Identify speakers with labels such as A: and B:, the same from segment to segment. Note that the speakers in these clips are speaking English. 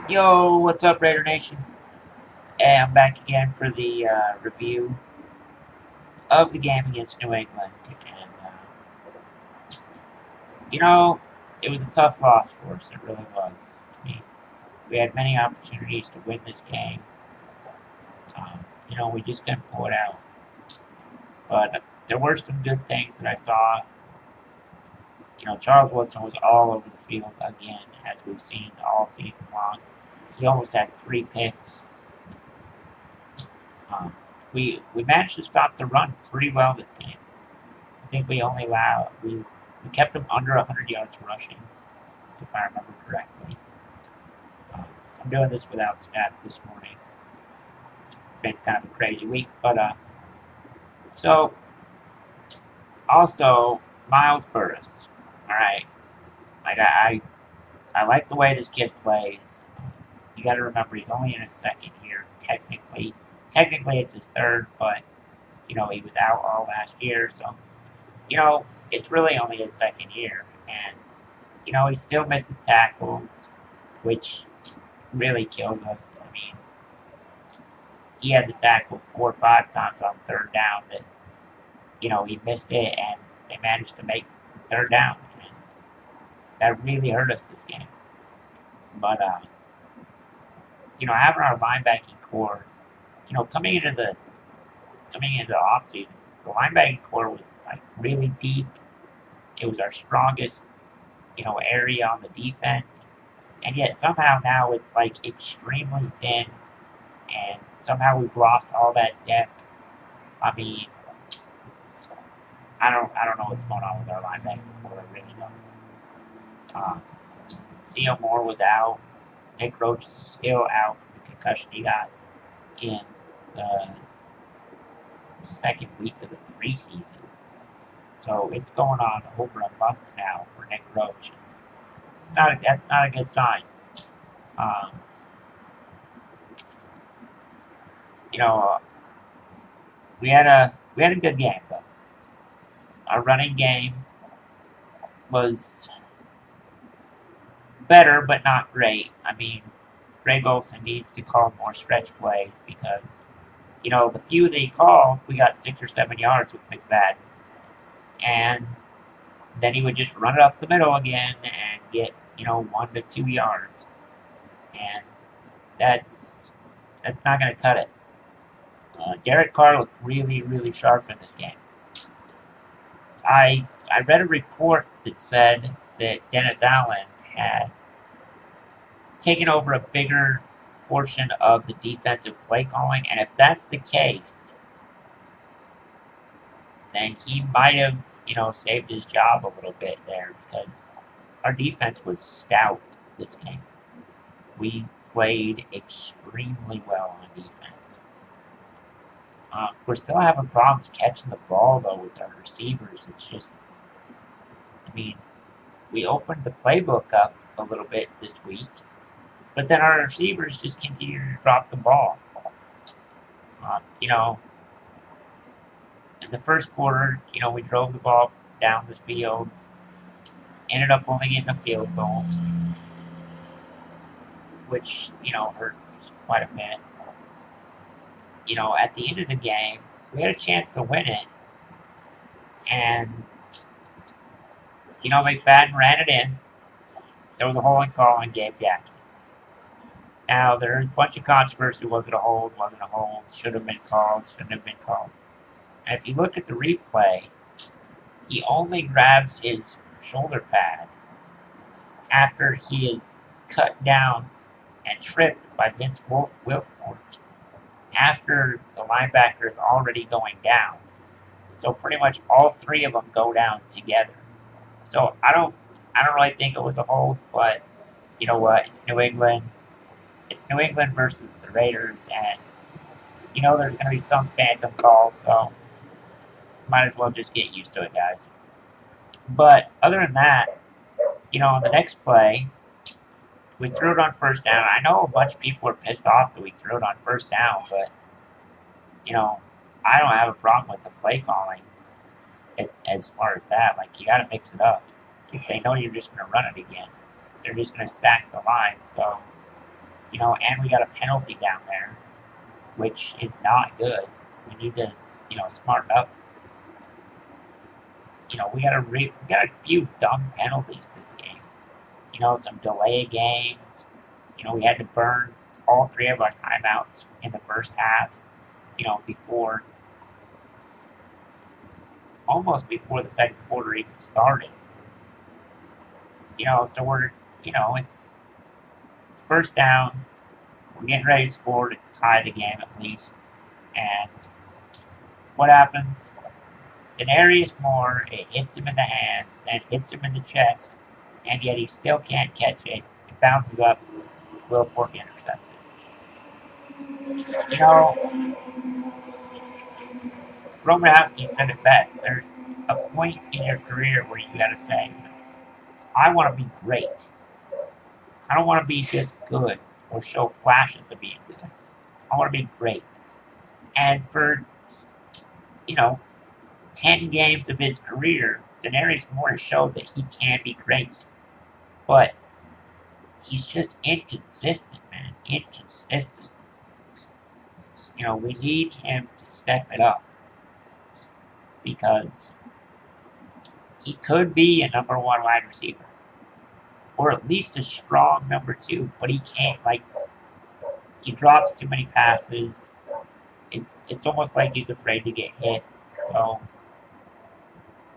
A: Yo, what's up, Raider Nation? Hey, I'm back again for the review of the game against New England. And, you know, it was a tough loss for us. It really was. I mean, we had many opportunities to win this game. We just couldn't pull it out. But there were some good things that I saw. Charles Woodson was all over the field again, as we've seen all season long. He almost had 3 picks. We managed to stop the run pretty well this game. I think we kept them under 100 yards rushing, if I remember correctly. I'm doing this without stats this morning. It's been kind of a crazy week, but so also Miles Burris. All right, like I like the way this kid plays. You got to remember he's only in his second year technically. Technically it's his third, but he was out all last year, so it's really only his second year, and he still misses tackles, which really kills us. I mean, he had the tackle 4 or 5 times on third down that, he missed it, and they managed to make the third down, and that really hurt us this game. But, having our linebacking core, coming into the offseason, the linebacking core was like really deep. It was our strongest, area on the defense, and yet somehow now it's like extremely thin, and somehow we've lost all that depth. I mean, I don't know what's going on with our linebacking core. I really don't. C.O. Moore was out. Nick Roach is still out from the concussion he got in the second week of the preseason. So it's going on over a month now for Nick Roach. That's not a good sign. Um, you know, we had a good game though. Our running game was better, but not great. I mean, Greg Olsen needs to call more stretch plays because, the few that he called, we got 6 or 7 yards with McFadden. And then he would just run it up the middle again and get, 1 to 2 yards. And that's not going to cut it. Derek Carr looked really, really sharp in this game. I read a report that said that Dennis Allen had taken over a bigger portion of the defensive play calling, and if that's the case, then he might have, saved his job a little bit there because our defense was stout this game. We played extremely well on defense. We're still having problems catching the ball, though, with our receivers. It's just, I mean, we opened the playbook up a little bit this week, but then our receivers just continue to drop the ball. In the first quarter, we drove the ball down the field, ended up only getting a field goal, which, hurts quite a bit. At the end of the game, we had a chance to win it, and, McFadden ran it in. There was a holding call on Gabe Jackson. Now, there's a bunch of controversy. Was it a hold? Wasn't a hold? Should have been called? Shouldn't have been called? And if you look at the replay, he only grabs his shoulder pad after he is cut down and tripped by Vince Wilfork after the linebacker is already going down. So pretty much all three of them go down together. So I don't really think it was a hold, but you know what? It's New England. It's New England versus the Raiders, and there's going to be some phantom calls, so might as well just get used to it, guys. But other than that, on the next play, we threw it on first down. I know a bunch of people are pissed off that we threw it on first down, but I don't have a problem with the play calling as far as that. Like, you got to mix it up. If they know you're just going to run it again, they're just going to stack the line. So, And we got a penalty down there, which is not good. We need to, smarten up. We got a few dumb penalties this game. Some delay games. We had to burn all 3 of our timeouts in the first half. Before almost before the second quarter even started. So we're, it's first down. We're getting ready to score to tie the game at least. And what happens? Denarius Moore, it hits him in the hands, then hits him in the chest, and yet he still can't catch it. It bounces up. Will Fork intercepts it. Romanowski said it best. There's a point in your career where you gotta say, I want to be great. I don't want to be just good or show flashes of being good. I want to be great. And for, 10 games of his career, Denarius Moore showed that he can be great. But he's just inconsistent, man. Inconsistent. We need him to step it up. Because he could be a number 1 wide receiver. Or at least a strong number 2, but he can't. He drops too many passes. It's almost like he's afraid to get hit. So,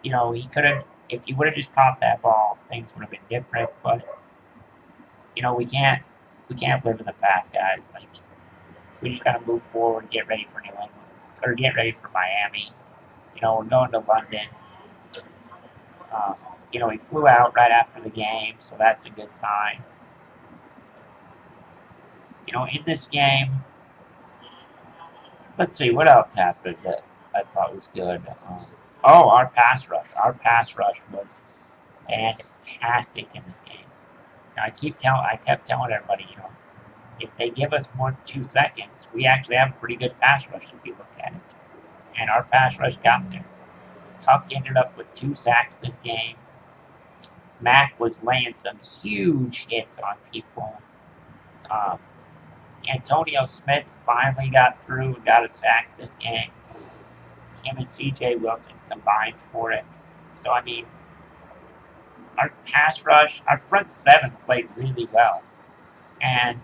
A: he could have, if he would have just caught that ball, things would have been different. But, we can't live in the past, guys. We just gotta move forward, get ready for New England, or get ready for Miami. We're going to London. He flew out right after the game, so that's a good sign. In this game, let's see, what else happened that I thought was good? Our pass rush. Our pass rush was fantastic in this game. Now, I kept telling everybody, if they give us more than 2 seconds, we actually have a pretty good pass rush if you look at it. And our pass rush got there. Tuck ended up with 2 sacks this game. Mack was laying some huge hits on people. Antonio Smith finally got through and got a sack this game. Him and C.J. Wilson combined for it. So, our pass rush, our front 7 played really well. And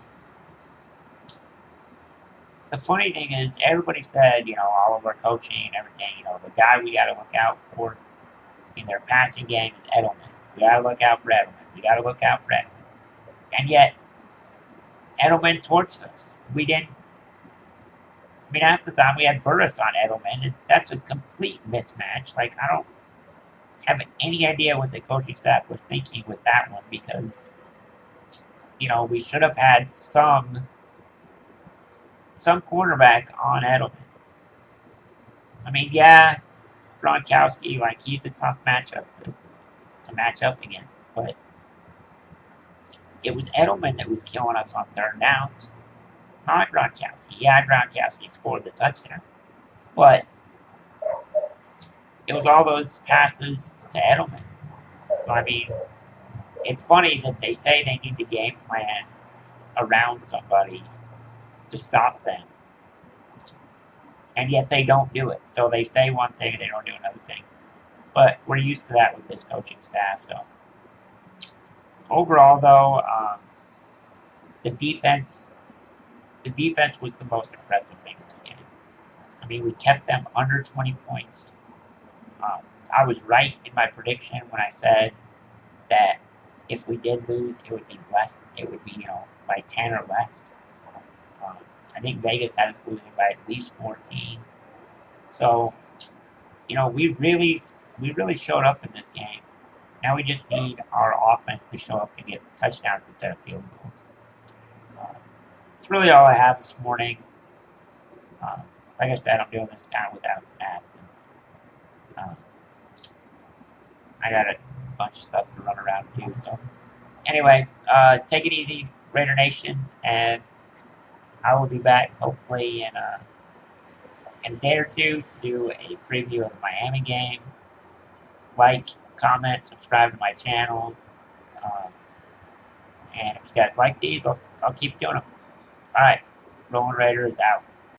A: the funny thing is, everybody said, all of our coaching and everything, the guy we got to look out for in their passing game is Edelman. We got to look out for Edelman. We got to look out for Edelman. And yet, Edelman torched us. We didn't. Half the time we had Burris on Edelman, and that's a complete mismatch. I don't have any idea what the coaching staff was thinking with that one because, we should have had some cornerback on Edelman. Yeah, Gronkowski, he's a tough matchup to match up against, but it was Edelman that was killing us on 3rd downs, not Gronkowski. Yeah, Gronkowski scored the touchdown, but it was all those passes to Edelman. So, it's funny that they say they need to game plan around somebody to stop them, and yet they don't do it. So they say one thing and they don't do another thing. But we're used to that with this coaching staff. So overall, though, the defense was the most impressive thing in this game. We kept them under 20 points. I was right in my prediction when I said that if we did lose, it would be less. It would be, by 10 or less. I think Vegas had us losing by at least 14. So, we really showed up in this game. Now we just need our offense to show up to get touchdowns instead of field goals. That's really all I have this morning. Like I said, I'm doing this kind of without stats. And, I got a bunch of stuff to run around and do. So, anyway, take it easy, Raider Nation, and I will be back hopefully in a day or two to do a preview of the Miami game. Like, comment, subscribe to my channel, and if you guys like these, I'll keep doing them. Alright, Rolling Raider is out.